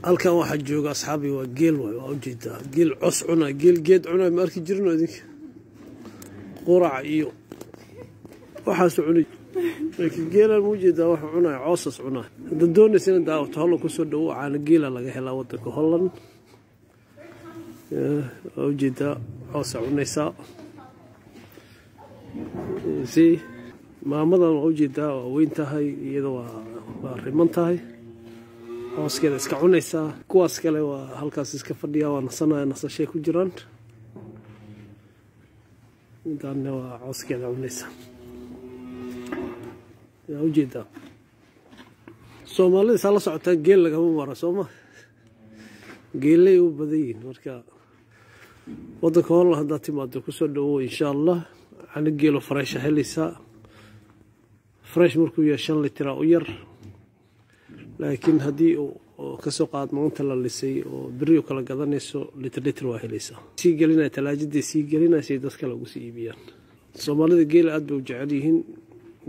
halkan waxa jooga asxaabi waa geel way waa u jeedaa geel cos cunay geel geed cunay ma arki jirno idinka qurac iyo waxaas cunay laakiin geelan muu jeedaa wax cunay coosas cunay hada doonaysan daawto hal ku soo dhaw aan geela laga helaa wadanka Holland oo jeedaa coos cunaysa si maamadan oo jeedaa weyn tahay iyada waa riman tahay cooskeeda iska cunaysa kuwaas kale waa halkaas iska fadhiya waa nasashay ku jiraan intaan waa cooskeeda cunaysa yaa u jeedaa Soomaalida sala socota geel laga maro Sooma geelay u badan marka wadanka Holland hadda timaado ku soo dhawo insha Allah ana geelo fresh helaysa fresh markuu yeeshan litra u yar laakiin hadii oo ka soo qaad maanta la lisay oo biriyo kala gadanayso liter waa helaysa si gelinay talaajada si gelinay si dadka lagu sii iibiyaan Soomaalida geel aad bay u jecel yihiin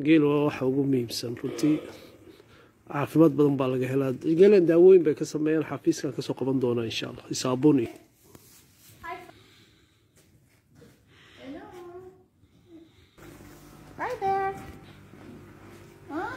geel waa wax ugu muhiimsan runtii caafimaad badan baa laga helaa geelan daawooyin bay ka sameeyaan xafiiska ka soo qaban doona insha Allah isaabuni Hi there. Huh?